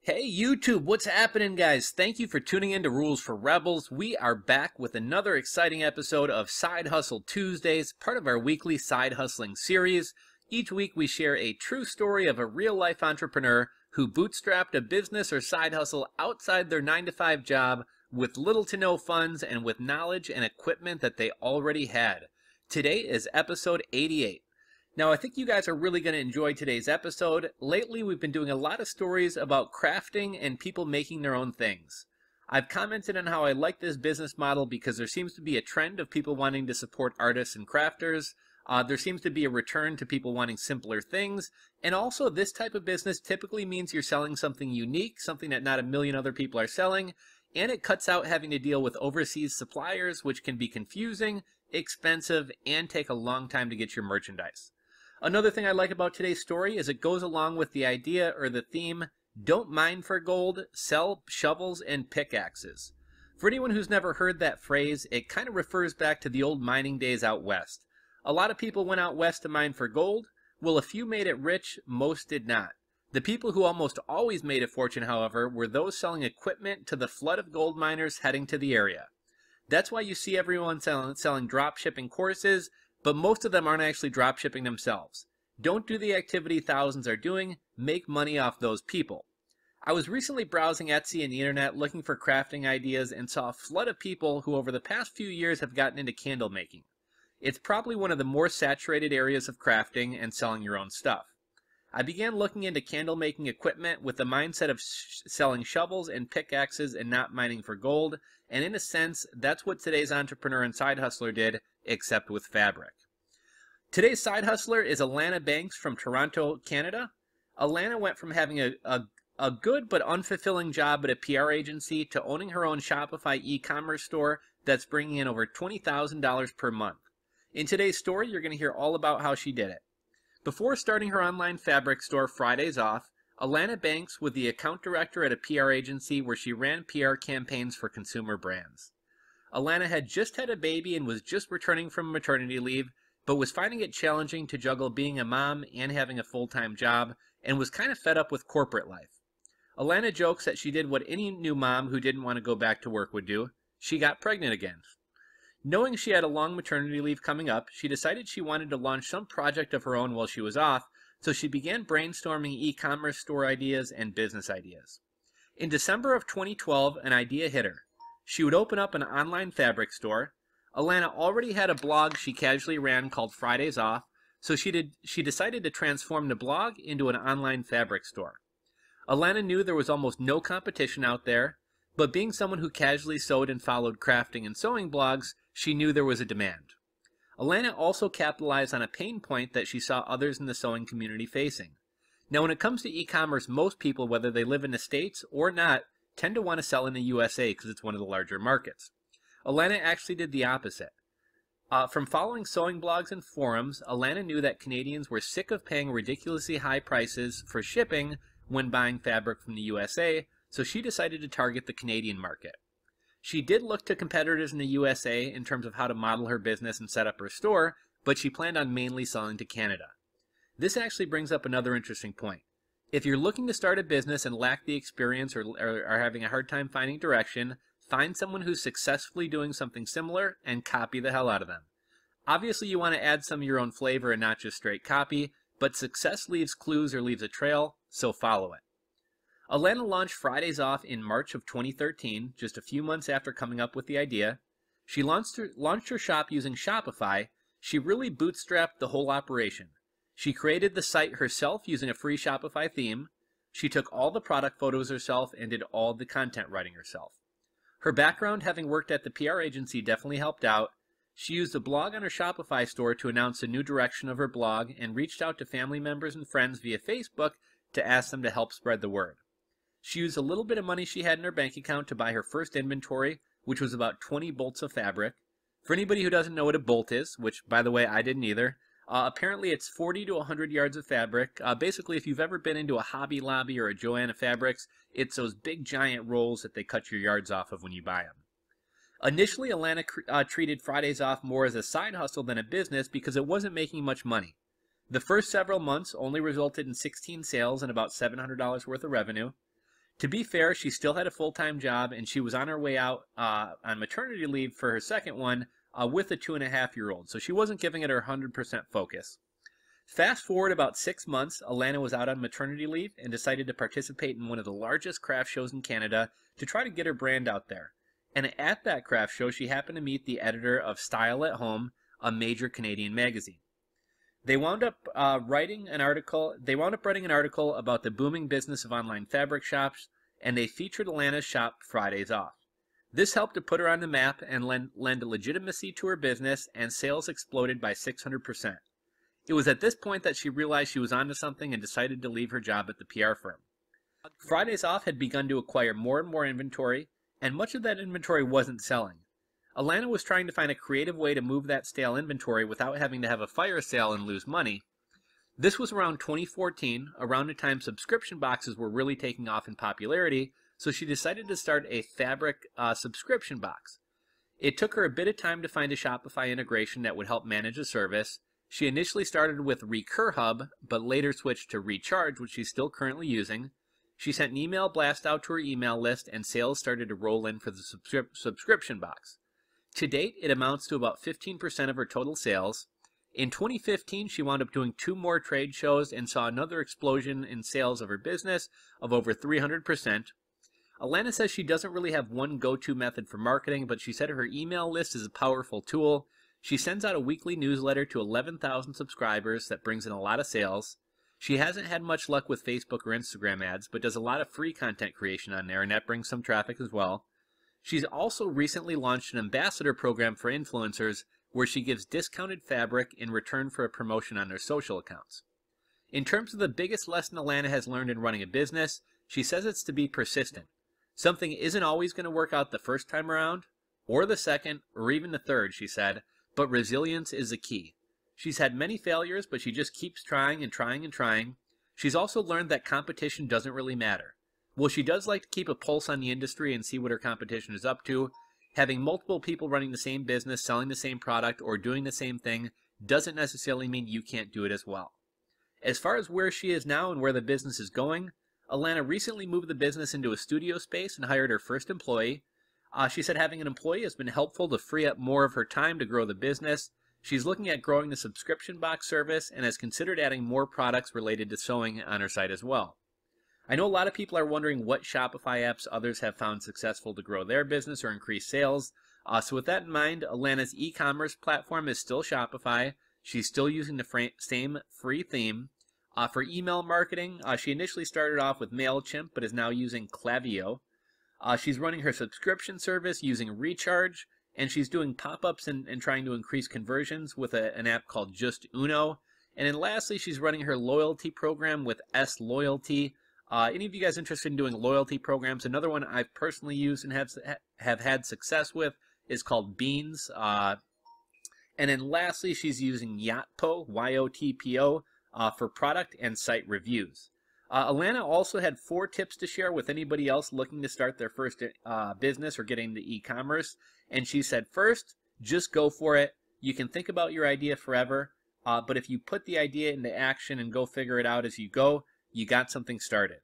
Hey YouTube, what's happening guys? Thank you for tuning in to Rules for Rebels. We are back with another exciting episode of Side Hustle Tuesdays, part of our weekly side hustling series. Each week we share a true story of a real-life entrepreneur who bootstrapped a business or side hustle outside their 9-to-5 job with little to no funds and with knowledge and equipment that they already had. Today is episode 88. Now, I think you guys are really going to enjoy today's episode. Lately, we've been doing a lot of stories about crafting and people making their own things. I've commented on how I like this business model because there seems to be a trend of people wanting to support artists and crafters. There seems to be a return to people wanting simpler things. And also, this type of business typically means you're selling something unique, something that not a million other people are selling. And it cuts out having to deal with overseas suppliers, which can be confusing, expensive, and take a long time to get your merchandise. Another thing I like about today's story is it goes along with the idea or the theme, don't mine for gold, sell shovels and pickaxes. For anyone who's never heard that phrase, it kind of refers back to the old mining days out west. A lot of people went out west to mine for gold. Well, a few made it rich, most did not. The people who almost always made a fortune, however, were those selling equipment to the flood of gold miners heading to the area. That's why you see everyone selling drop shipping courses, but most of them aren't actually drop shipping themselves. Don't do the activity thousands are doing, make money off those people. I was recently browsing Etsy and the internet looking for crafting ideas and saw a flood of people who over the past few years have gotten into candle making. It's probably one of the more saturated areas of crafting and selling your own stuff. I began looking into candle making equipment with the mindset of selling shovels and pickaxes and not mining for gold, and in a sense, that's what today's entrepreneur and side hustler did, except with fabric. Today's side hustler is Alana Banks from Toronto, Canada. Alana went from having a good but unfulfilling job at a PR agency to owning her own Shopify e-commerce store that's bringing in over $20,000 per month. In today's story, you're going to hear all about how she did it. Before starting her online fabric store Fridays Off, Alana Banks was the account director at a PR agency where she ran PR campaigns for consumer brands. Alana had just had a baby and was just returning from maternity leave, but was finding it challenging to juggle being a mom and having a full-time job, and was kind of fed up with corporate life. Alana jokes that she did what any new mom who didn't want to go back to work would do. She got pregnant again. Knowing she had a long maternity leave coming up, she decided she wanted to launch some project of her own while she was off, so she began brainstorming e-commerce store ideas and business ideas. In December of 2012, an idea hit her. She would open up an online fabric store. Alana already had a blog she casually ran called Fridays Off, so she decided to transform the blog into an online fabric store. Alana knew there was almost no competition out there, but being someone who casually sewed and followed crafting and sewing blogs, she knew there was a demand. Alana also capitalized on a pain point that she saw others in the sewing community facing. Now, when it comes to e-commerce, most people, whether they live in the States or not, tend to want to sell in the USA because it's one of the larger markets. Alana actually did the opposite. From following sewing blogs and forums, Alana knew that Canadians were sick of paying ridiculously high prices for shipping when buying fabric from the USA, so she decided to target the Canadian market. She did look to competitors in the USA in terms of how to model her business and set up her store, but she planned on mainly selling to Canada. This actually brings up another interesting point. If you're looking to start a business and lack the experience or are having a hard time finding direction, find someone who's successfully doing something similar and copy the hell out of them. Obviously, you want to add some of your own flavor and not just straight copy, but success leaves clues or leaves a trail, so follow it. Alana launched Fridays Off in March of 2013, just a few months after coming up with the idea. She launched her shop using Shopify. She really bootstrapped the whole operation. She created the site herself using a free Shopify theme. She took all the product photos herself and did all the content writing herself. Her background, having worked at the PR agency, definitely helped out. She used a blog on her Shopify store to announce a new direction of her blog and reached out to family members and friends via Facebook to ask them to help spread the word. She used a little bit of money she had in her bank account to buy her first inventory, which was about 20 bolts of fabric. For anybody who doesn't know what a bolt is, which, by the way, I didn't either, apparently it's 40 to 100 yards of fabric. Basically, if you've ever been into a Hobby Lobby or a Joanna Fabrics, it's those big giant rolls that they cut your yards off of when you buy them. Initially, Alana treated Fridays Off more as a side hustle than a business because it wasn't making much money. The first several months only resulted in 16 sales and about $700 worth of revenue. To be fair, she still had a full-time job, and she was on her way out on maternity leave for her second one with a 2.5-year-old, so she wasn't giving it her 100% focus. Fast forward about 6 months, Alana was out on maternity leave and decided to participate in one of the largest craft shows in Canada to try to get her brand out there. And at that craft show, she happened to meet the editor of Style at Home, a major Canadian magazine. They wound up writing an article about the booming business of online fabric shops, and they featured Alana's shop Fridays Off. This helped to put her on the map and lend legitimacy to her business, and sales exploded by 600%. It was at this point that she realized she was onto something and decided to leave her job at the PR firm. Fridays Off had begun to acquire more and more inventory, and much of that inventory wasn't selling. Alana was trying to find a creative way to move that stale inventory without having to have a fire sale and lose money. This was around 2014, around the time subscription boxes were really taking off in popularity, so she decided to start a fabric subscription box. It took her a bit of time to find a Shopify integration that would help manage the service. She initially started with Recur Hub, but later switched to Recharge, which she's still currently using. She sent an email blast out to her email list, and sales started to roll in for the subscription box. To date, it amounts to about 15% of her total sales. In 2015, she wound up doing 2 more trade shows and saw another explosion in sales of her business of over 300%. Alana says she doesn't really have one go-to method for marketing, but she said her email list is a powerful tool. She sends out a weekly newsletter to 11,000 subscribers that brings in a lot of sales. She hasn't had much luck with Facebook or Instagram ads, but does a lot of free content creation on there, and that brings some traffic as well. She's also recently launched an ambassador program for influencers where she gives discounted fabric in return for a promotion on their social accounts. In terms of the biggest lesson Alana has learned in running a business, she says it's to be persistent. Something isn't always going to work out the first time around, or the second, or even the third, she said, but resilience is the key. She's had many failures, but she just keeps trying and trying and trying. She's also learned that competition doesn't really matter. While she does like to keep a pulse on the industry and see what her competition is up to, having multiple people running the same business, selling the same product, or doing the same thing doesn't necessarily mean you can't do it as well. As far as where she is now and where the business is going, Alana recently moved the business into a studio space and hired her first employee. She said having an employee has been helpful to free up more of her time to grow the business. She's looking at growing the subscription box service and has considered adding more products related to sewing on her site as well. I know a lot of people are wondering what Shopify apps others have found successful to grow their business or increase sales. So with that in mind, Alana's e-commerce platform is still Shopify. She's still using the same free theme. For email marketing, she initially started off with MailChimp, but is now using Klaviyo. She's running her subscription service using Recharge, and she's doing pop-ups and trying to increase conversions with an app called Just Uno. And then lastly, she's running her loyalty program with S Loyalty. Any of you guys interested in doing loyalty programs? Another one I've personally used and have had success with is called Beans. And then lastly, she's using Yotpo, Y-O-T-P-O, for product and site reviews. Alana also had 4 tips to share with anybody else looking to start their first business or getting into e-commerce. And she said, first, just go for it. You can think about your idea forever, but if you put the idea into action and go figure it out as you go, you got something started.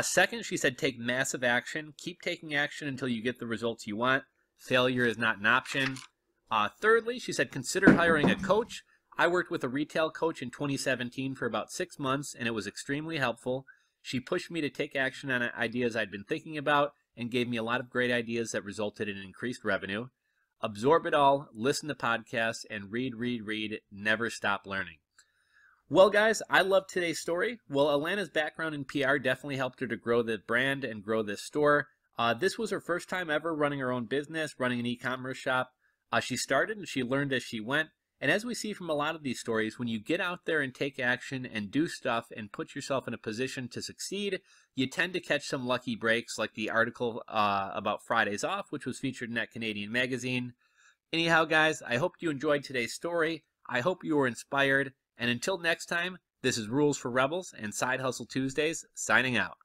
Second, she said take massive action. Keep taking action until you get the results you want. Failure is not an option. Thirdly, she said consider hiring a coach. I worked with a retail coach in 2017 for about 6 months, and it was extremely helpful. She pushed me to take action on ideas I'd been thinking about and gave me a lot of great ideas that resulted in increased revenue. Absorb it all, listen to podcasts, and read, never stop learning. Well, guys, I love today's story. Well, Alana's background in PR definitely helped her to grow the brand and grow this store. This was her first time ever running her own business, running an e-commerce shop. She started and she learned as she went. And as we see from a lot of these stories, when you get out there and take action and do stuff and put yourself in a position to succeed, you tend to catch some lucky breaks, like the article about Fridays Off, which was featured in that Canadian magazine. Anyhow, guys, I hope you enjoyed today's story. I hope you were inspired. And until next time, this is Rules for Rebels and Side Hustle Tuesdays, signing out.